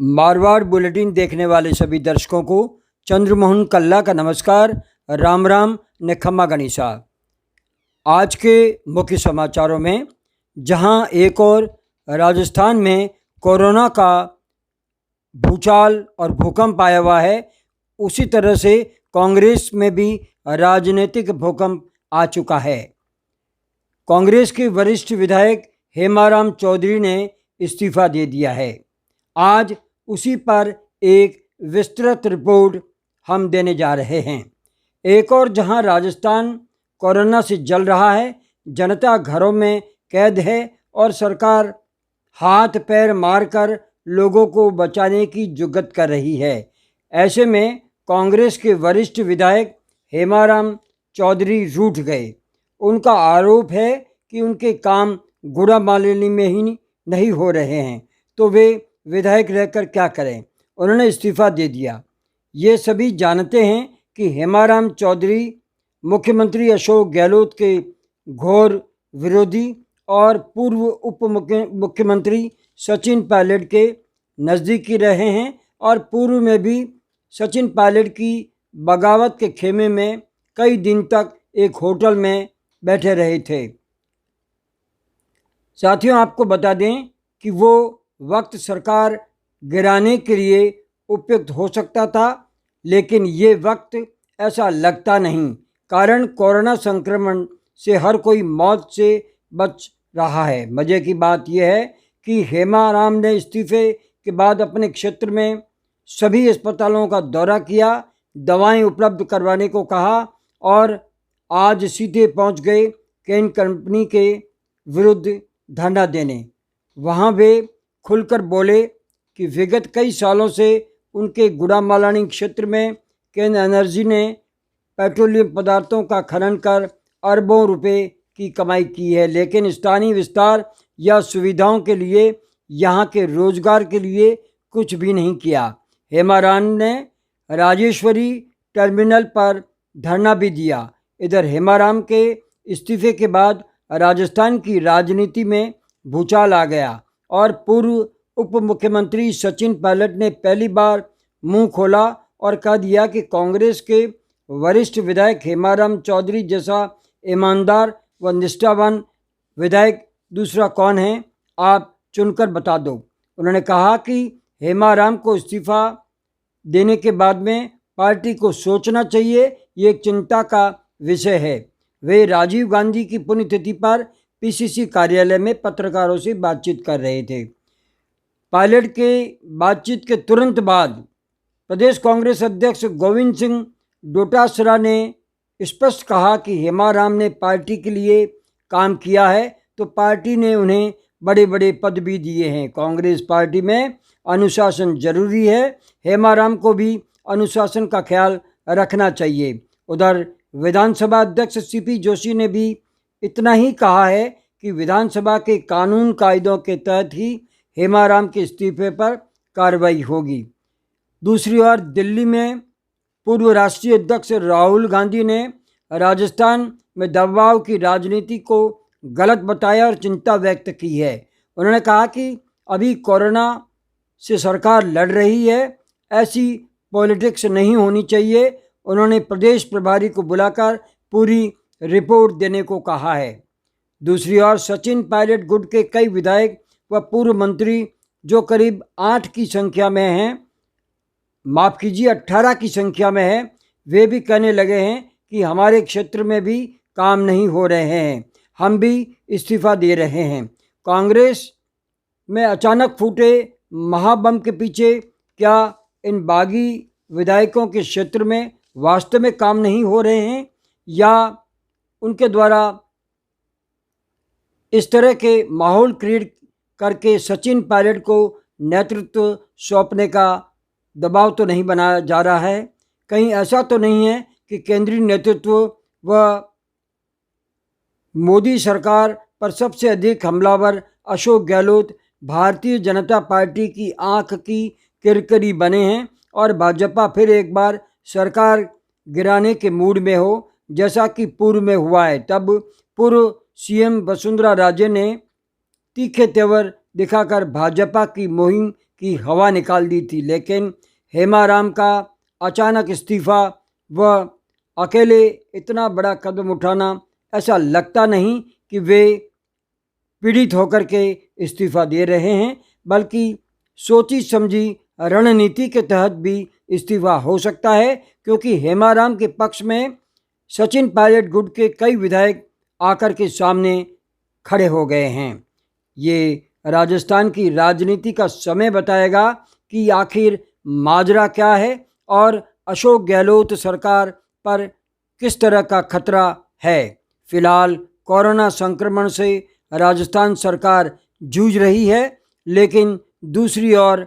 Marwar bulletin देखने वाले सभी दर्शकों को चंद्रमोहन कल्ला का नमस्कार। राम राम ने खम्मा गणिसा। आज के मुख्य समाचारों में, जहां एक और राजस्थान में कोरोना का भूचाल और भूकंप आया हुआ है, उसी तरह से कांग्रेस में भी राजनीतिक भूकंप आ चुका है। कांग्रेस के वरिष्ठ विधायक हेमाराम चौधरी ने इस्तीफा दे दिया है। आज उसी पर एक विस्तृत रिपोर्ट हम देने जा रहे हैं। एक और जहां राजस्थान कोरोना से जल रहा है, जनता घरों में कैद है और सरकार हाथ पैर मारकर लोगों को बचाने की जुगत कर रही है। ऐसे में कांग्रेस के वरिष्ठ विधायक हेमाराम चौधरी रूठ गए। उनका आरोप है कि उनके काम गुड़ा मालिनी में ही नहीं हो रहे हैं, तो वे विधायक रहकर क्या करें। उन्होंने इस्तीफा दे दिया। ये सभी जानते हैं कि हेमाराम चौधरी मुख्यमंत्री अशोक गहलोत के घोर विरोधी और पूर्व उप मुख्यमंत्री सचिन पायलट के नज़दीकी रहे हैं और पूर्व में भी सचिन पायलट की बगावत के खेमे में कई दिन तक एक होटल में बैठे रहे थे। साथियों, आपको बता दें कि वो वक्त सरकार गिराने के लिए उपयुक्त हो सकता था, लेकिन ये वक्त ऐसा लगता नहीं। कारण कोरोना संक्रमण से हर कोई मौत से बच रहा है। मज़े की बात यह है कि हेमाराम ने इस्तीफे के बाद अपने क्षेत्र में सभी अस्पतालों का दौरा किया, दवाएं उपलब्ध करवाने को कहा और आज सीधे पहुंच गए केन कंपनी के विरुद्ध धरना देने। वहां वे खुलकर बोले कि विगत कई सालों से उनके गुड़ामालानी क्षेत्र में केन एनर्जी ने पेट्रोलियम पदार्थों का खनन कर अरबों रुपए की कमाई की है, लेकिन स्थानीय विस्तार या सुविधाओं के लिए, यहाँ के रोजगार के लिए कुछ भी नहीं किया। हेमाराम ने राजेश्वरी टर्मिनल पर धरना भी दिया। इधर हेमाराम के इस्तीफे के बाद राजस्थान की राजनीति में भूचाल आ गया और पूर्व उप मुख्यमंत्री सचिन पायलट ने पहली बार मुंह खोला और कह दिया कि कांग्रेस के वरिष्ठ विधायक हेमाराम चौधरी जैसा ईमानदार व निष्ठावान विधायक दूसरा कौन है, आप चुनकर बता दो। उन्होंने कहा कि हेमाराम को इस्तीफा देने के बाद में पार्टी को सोचना चाहिए, ये एक चिंता का विषय है। वे राजीव गांधी की पुण्यतिथि पर पीसीसी कार्यालय में पत्रकारों से बातचीत कर रहे थे। पायलट के बातचीत के तुरंत बाद प्रदेश कांग्रेस अध्यक्ष गोविंद सिंह डोटासरा ने स्पष्ट कहा कि हेमाराम ने पार्टी के लिए काम किया है तो पार्टी ने उन्हें बड़े बड़े पद भी दिए हैं। कांग्रेस पार्टी में अनुशासन जरूरी है, हेमाराम को भी अनुशासन का ख्याल रखना चाहिए। उधर विधानसभा अध्यक्ष सीपी जोशी ने भी इतना ही कहा है कि विधानसभा के कानून कायदों के तहत ही हेमाराम के इस्तीफे पर कार्रवाई होगी। दूसरी ओर दिल्ली में पूर्व राष्ट्रीय अध्यक्ष राहुल गांधी ने राजस्थान में दबाव की राजनीति को गलत बताया और चिंता व्यक्त की है। उन्होंने कहा कि अभी कोरोना से सरकार लड़ रही है, ऐसी पॉलिटिक्स नहीं होनी चाहिए। उन्होंने प्रदेश प्रभारी को बुलाकर पूरी रिपोर्ट देने को कहा है। दूसरी ओर सचिन पायलट गुट के कई विधायक व पूर्व मंत्री जो करीब 8 की संख्या में हैं, माफ़ कीजिए 18 की संख्या में है, वे भी कहने लगे हैं कि हमारे क्षेत्र में भी काम नहीं हो रहे हैं, हम भी इस्तीफा दे रहे हैं। कांग्रेस में अचानक फूटे महाबम के पीछे क्या इन बागी विधायकों के क्षेत्र में वास्तव में काम नहीं हो रहे हैं या उनके द्वारा इस तरह के माहौल क्रिएट करके सचिन पायलट को नेतृत्व सौंपने का दबाव तो नहीं बनाया जा रहा है? कहीं ऐसा तो नहीं है कि केंद्रीय नेतृत्व व मोदी सरकार पर सबसे अधिक हमलावर अशोक गहलोत भारतीय जनता पार्टी की आंख की किरकिरी बने हैं और भाजपा फिर एक बार सरकार गिराने के मूड में हो, जैसा कि पूर्व में हुआ है। तब पूर्व सीएम वसुंधरा राजे ने तीखे तेवर दिखाकर भाजपा की मुहिम की हवा निकाल दी थी, लेकिन हेमाराम का अचानक इस्तीफ़ा व अकेले इतना बड़ा कदम उठाना, ऐसा लगता नहीं कि वे पीड़ित होकर के इस्तीफ़ा दे रहे हैं, बल्कि सोची समझी रणनीति के तहत भी इस्तीफ़ा हो सकता है, क्योंकि हेमाराम के पक्ष में सचिन पायलट गुट के कई विधायक आकर के सामने खड़े हो गए हैं। ये राजस्थान की राजनीति का समय बताएगा कि आखिर माजरा क्या है और अशोक गहलोत सरकार पर किस तरह का खतरा है। फिलहाल कोरोना संक्रमण से राजस्थान सरकार जूझ रही है, लेकिन दूसरी ओर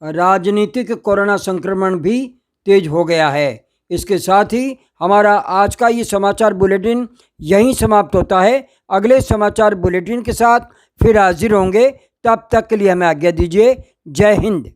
राजनीतिक कोरोना संक्रमण भी तेज हो गया है। इसके साथ ही हमारा आज का ये समाचार बुलेटिन यहीं समाप्त होता है। अगले समाचार बुलेटिन के साथ फिर हाजिर होंगे, तब तक के लिए हमें आज्ञा दीजिए। जय हिंद।